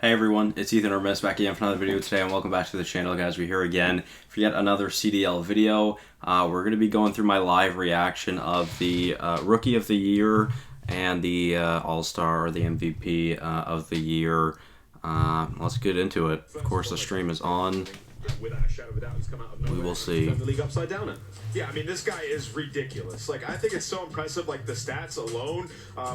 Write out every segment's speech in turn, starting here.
Hey everyone, it's Ethan or Miss back again for another video today, and welcome back to the channel, guys. We're here again for yet another CDL video. We're going to be going through my live reaction of the Rookie of the Year and the All-Star or the MVP of the year. Let's get into it. Of course, the stream is on. Without a shadow of a doubt, he's come out of nowhere. We will see. The league upside down. Yeah, I mean, this guy is ridiculous. Like, I think it's so impressive. Like, the stats alone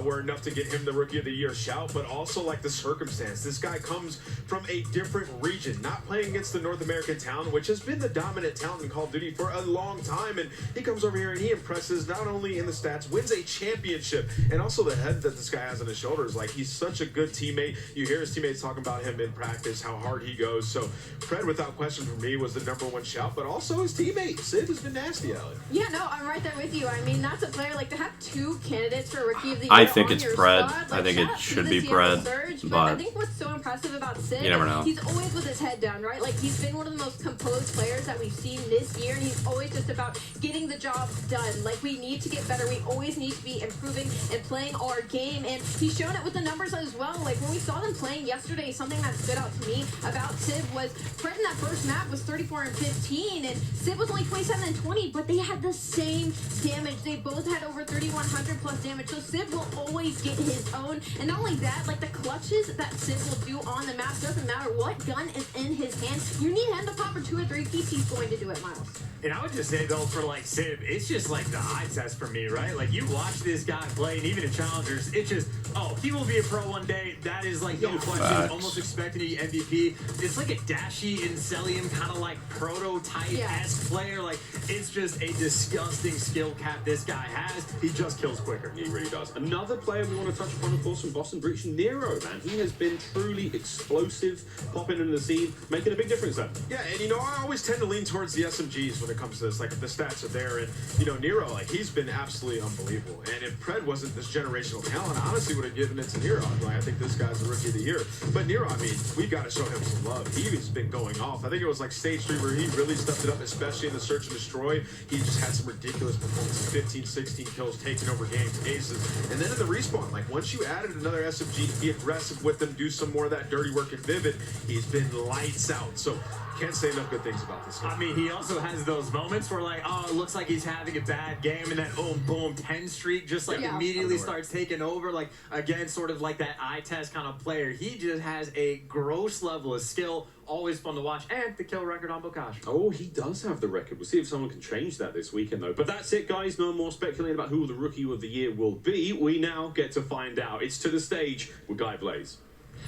were enough to get him the Rookie of the Year shout, but also like the circumstance. This guy comes from a different region, not playing against the North American talent, which has been the dominant talent in Call of Duty for a long time. And he comes over here and he impresses not only in the stats, wins a championship, and also the head that this guy has on his shoulders. Like, he's such a good teammate. You hear his teammates talking about him in practice, how hard he goes. So Fred, without question, for me, was the #1 shout, but also his teammate Sid has been nasty, Alec. Yeah, no, I'm right there with you. I mean, that's a player, like, to have two candidates for Rookie of the Year. I think it's Pred. Squad, like, I think it should be Pred, but I think what's so impressive about Sid, you never know. He's always with his head down, right? Like, he's been one of the most composed players that we've seen this year, and he's always just about getting the job done. Like, we need to get better. We always need to be improving and playing our game, and he's shown it with the numbers as well. Like, when we saw them playing yesterday, something that stood out to me about Sid was Pred in that first map was 34 and 15, and Sid was only 27 and 20, but they had the same damage. They both had over 3,100 plus damage, so Sid will always get his own. And not only that, like, the clutches that Sid will do on the map, doesn't matter what gun is in his hand, you need him to pop for 2 or 3 keys, he's going to do it, Miles. And I would just say, though, for, like, Sid, it's just, like, the eye test for me, right? Like, you watch this guy play, and even in Challengers, it's just, oh, he will be a pro one day. That is, like, no question. Facts. Almost expecting to be MVP. It's like a Dashy and Celium kind of, like, prototype-esque player. Like, it's just a disgusting skill cap this guy has. He just kills quicker. He really does. Another player we want to touch upon, of course, from Boston Breach, Nero, man. He has been truly explosive, popping into the scene, making a big difference there. Yeah, and, you know, I always tend to lean towards the SMGs when it comes to this. Like, the stats are there, and, you know, Nero, like, he's been absolutely unbelievable. And if Pred wasn't this generational talent, I honestly would have given it to Nero. Like, I think this guy's the Rookie of the Year. But Nero, I mean, we've got to show him some love. He's been going off. I think it was, like, stage 3 where he really stepped it up, especially in the Search and Destroy. He just had some ridiculous performances, 15, 16 kills, taking over games, aces. And then in the respawn, like, once you added another SMG, be aggressive with them, do some more of that dirty work in Vivid, he's been lights out. So, can't say enough good things about this guy. I mean, he also has those moments where, like, oh, it looks like he's having a bad game, and then, boom, boom, 10 streak just, like, immediately starts taking over. Like, again, sort of like that eye test kind of player. He just has a gross level of skill. Always fun to watch, and the kill record on Bokash. Oh, he does have the record. We'll see if someone can change that this weekend, though. But that's it, guys. No more speculating about who the Rookie of the Year will be. We now get to find out. It's to the stage with Guy Blaze.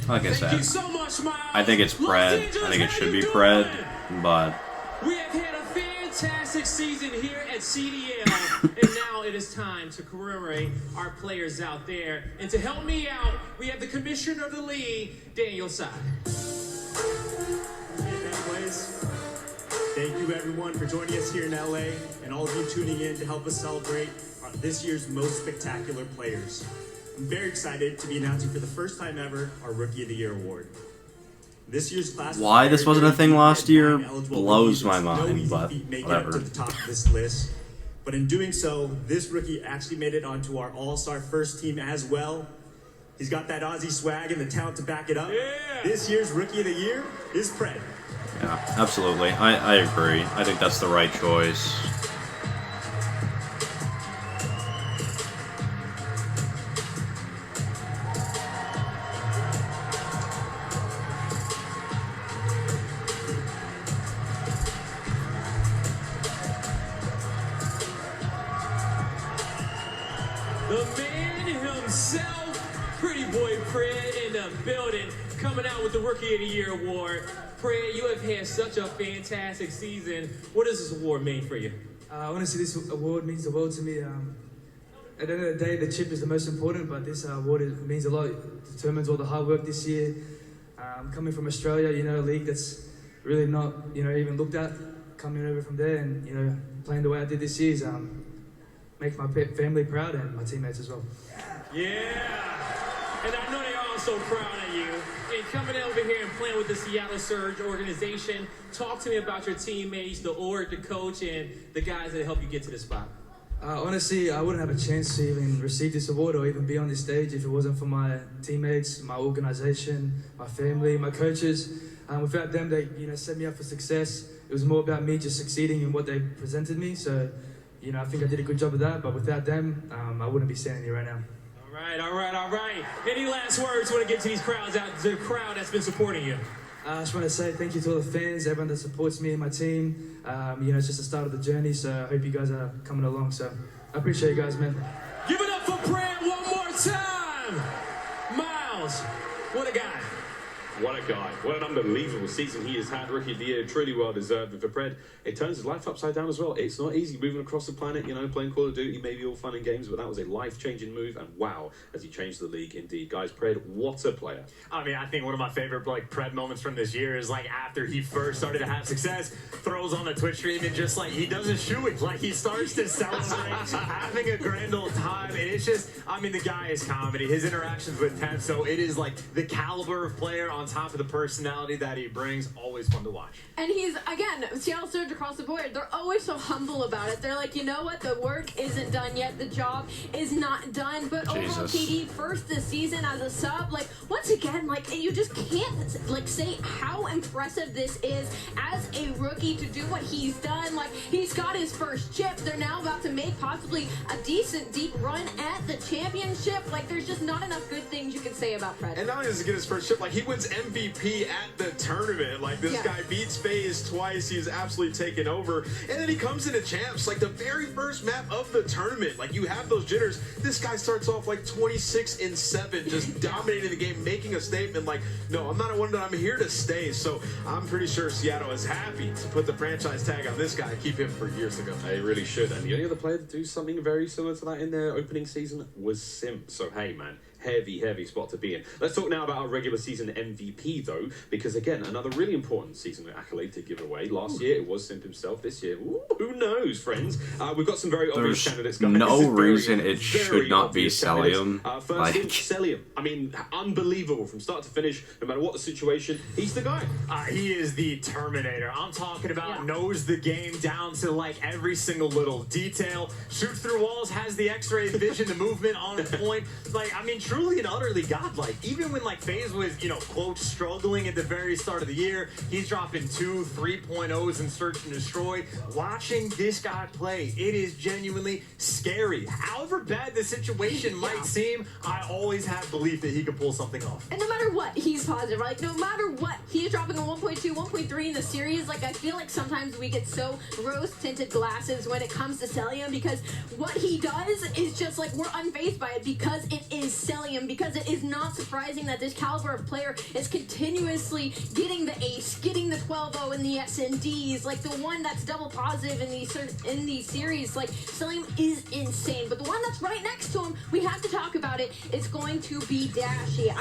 Like I said, Thank you so much, Miles. I think it's Pred. I think it should be Pred, but we have had a fantastic season here at CDL, and now it is time to commemorate our players out there. And to help me out, we have the commissioner of the league, Daniel Side. Thank you, everyone, for joining us here in LA, and all of you tuning in to help us celebrate this year's most spectacular players. I'm very excited to be announcing for the first time ever our Rookie of the Year award. This year's class. why this wasn't a thing last year blows my mind, but whatever. To the top of this list. But in doing so, this rookie actually made it onto our All-Star first team as well. He's got that Aussie swag and the talent to back it up. Yeah. This year's Rookie of the Year is Pred. Yeah, absolutely. I agree. I think that's the right choice. The man himself, Pretty Boy Pred, in the building, coming out with the Rookie of the Year award. Pred, you have had such a fantastic season. What does this award mean for you? Honestly, this award means the world to me. At the end of the day, the chip is the most important, but this award means a lot. It determines all the hard work this year. Coming from Australia, you know, a league that's really not, you know, even looked at. Coming over from there and, you know, playing the way I did this year is make my family proud and my teammates as well. Yeah, and I know they're all so proud of you. And coming over here and playing with the Seattle Surge organization, talk to me about your teammates, the org, the coach, and the guys that help you get to this spot. Honestly, I wouldn't have a chance to even receive this award or even be on this stage if it wasn't for my teammates, my organization, my family, my coaches. Without them, they set me up for success. It was more about me just succeeding in what they presented me. So, I think I did a good job of that. But without them, I wouldn't be standing here right now. All right. Any last words you want to give to these crowds out, the crowd that's been supporting you? I just want to say thank you to all the fans, everyone that supports me and my team. It's just the start of the journey, so I hope you guys are coming along. So I appreciate you guys, man. Give it up for Brad one more time. Miles, what a guy. What a guy. What an unbelievable season he has had. Rookie of the Year, truly well deserved. But for Pred, it turns his life upside down as well. It's not easy moving across the planet, playing Call of Duty may be all fun and games, but that was a life-changing move, and wow, has he changed the league indeed. Guys, Pred, what a player. I mean, I think one of my favorite Pred moments from this year is after he first started to have success, throws on the Twitch stream and just he doesn't shoot it. He starts to celebrate, having a grand old time. And it's just, the guy is comedy. His interactions with Temp, so it is the caliber of player on top of the personality that he brings, always fun to watch. And he's, again, Seattle Surge across the board, they're always so humble about it. They're like, you know what, the work isn't done yet, the job is not done, but overall KD first this season as a sub, once again, you just can't, say how impressive this is as a rookie to do what he's done. He's got his first chip, they're now about to make possibly a decent deep run at the championship. There's just not enough good things you can say about Fred. And not only does he get his first chip, he wins MVP at the tournament. This guy beats FaZe twice. He's absolutely taken over. And then he comes into champs, the very first map of the tournament. You have those jitters. This guy starts off 26-7, just dominating the game, making a statement no, I'm not a one, I'm here to stay. So I'm pretty sure Seattle is happy to put the franchise tag on this guy and keep him for years to go. They really should. And the only other player to do something very similar to that in their opening season was Simp. So hey, man. Heavy spot to be in. Let's talk now about our regular season MVP, though, because, again, another really important season accolade to give away. Last year, it was Simp himself. This year, who knows, friends? We've got some very obvious candidates. There's no reason it should not be Celium. First in, Celium. Unbelievable from start to finish, no matter what the situation. He's the guy. He is the Terminator. I'm talking about knows the game down to, every single little detail. Shoots through walls, has the X-ray vision, the movement on point. Truly and utterly godlike. Even when FaZe was, quote, struggling at the very start of the year, he's dropping 2 3.0s in Search and Destroy. Watching this guy play, it is genuinely scary. However bad the situation might seem, I always have belief that he can pull something off. And no matter what, he's positive. No matter what, he's dropping a 1.2, 1.3 in the series. I feel sometimes we get so rose-tinted glasses when it comes to Celium, because what he does is just we're unfazed by it because it is Celium. Because it is not surprising that this caliber of player is continuously getting the ace, getting the 12-0 in the SNDs, the one that's double positive in these series. Celium is insane. But the one that's right next to him, we have to talk about it. It's going to be Dashy.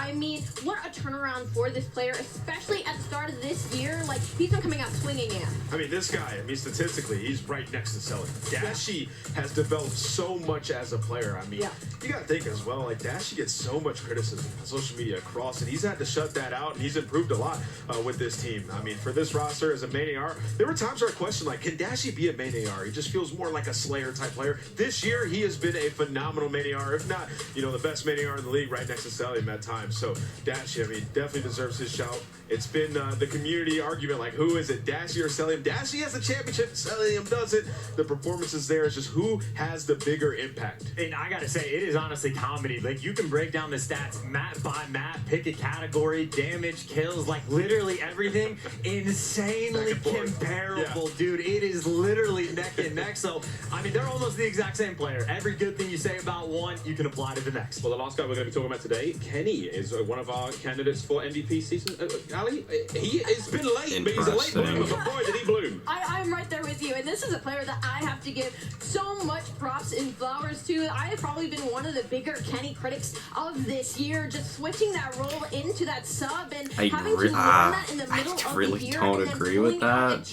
What a turnaround for this player, especially at the start of this year. He's been coming out swinging in. This guy, statistically, he's right next to Celium. Dashy has developed so much as a player. You gotta think as well, Dashy gets so much criticism on social media across, and he's had to shut that out, and he's improved a lot with this team. For this roster as a main AR, there were times where I questioned, can Dashy be a main AR? He just feels more like a Slayer type player. This year, he has been a phenomenal main AR, if not, the best main AR in the league right next to Celium at times. So Dashy, definitely deserves his shout. It's been the community argument, who is it, Dashy or Celium? Dashy has the championship, Celium doesn't. The performances there is just who has the bigger impact. And I gotta say, it is honestly comedy. You can break down the stats map by map, pick a category, damage, kills, literally everything. Insanely comparable, dude. It is literally neck and neck. So, they're almost the exact same player. Every good thing you say about one, you can apply to the next. Well, the last guy we're going to be talking about today, Kenny, is one of our candidates for MVP season. Ali, it's been late, but he's a late bloomer. But boy, did he bloom. I'm right there with you, and this is a player that I have to give so much props and flowers to. I have probably been one of the bigger Kenny critics of this year, just switching that role into that sub and having to learn that in the middle of the year, don't and then agree with that,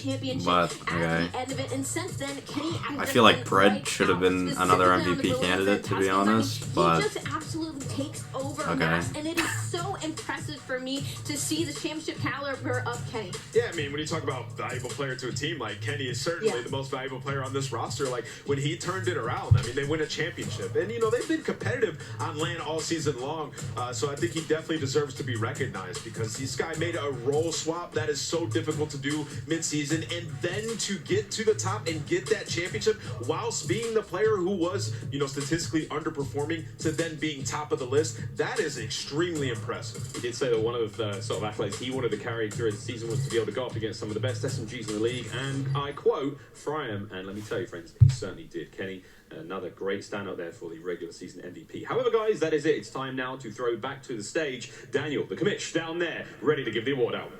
but at the end of it. And since then, Kenny, I feel Pred should have been another MVP candidate, to be honest, but he just absolutely takes over a match, and it is so impressive for me to see the championship caliber of Kenny. Yeah, I mean, when you talk about valuable player to a team, like Kenny is certainly the most valuable player on this roster. Like when he turned it around, I mean, they win a championship, and you know they've been competitive on land all season long. So I think he definitely deserves to be recognized because this guy made a role swap that is so difficult to do mid-season, and then to get to the top and get that championship whilst being the player who was, you know, statistically underperforming to then being top of the list. That is extremely impressive. He did say that one of the sort of accolades he wanted to carry through the season was to be able to go up against some of the best SMGs in the league, and I quote, fry him, and let me tell you, friends, he certainly did. Kenny, another great standout there for the regular season MVP. However, guys, that is it. It's time now to throw back to the stage. Daniel, the commish, down there, ready to give the award out.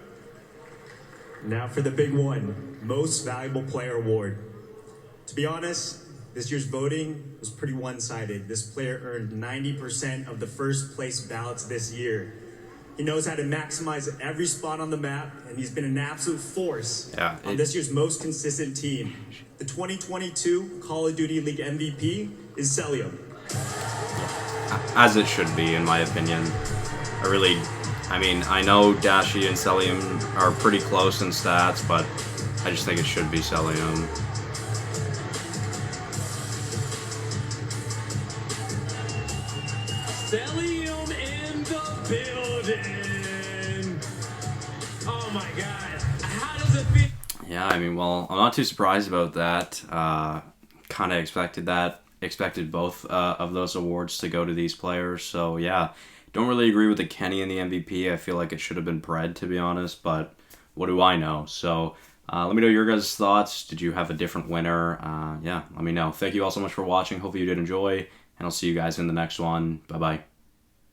Now for the big one, Most Valuable Player Award. To be honest, this year's voting was pretty one-sided. This player earned 90% of the first place ballots this year. He knows how to maximize every spot on the map, and he's been an absolute force on this year's most consistent team. The 2022 Call of Duty League MVP is Celium. As it should be, in my opinion. I mean, I know Dashi and Celium are pretty close in stats, but I just think it should be Celium. Celium in the building. Oh my God. How does it feel? Yeah, I mean, well, I'm not too surprised about that. Kind of expected both of those awards to go to these players. So yeah, don't really agree with the Kenny and the MVP. I feel like it should have been Pred, to be honest, but what do I know? So let me know your guys' thoughts. Did you have a different winner? Yeah, let me know. Thank you all so much for watching. Hopefully you did enjoy, and I'll see you guys in the next one. Bye-bye.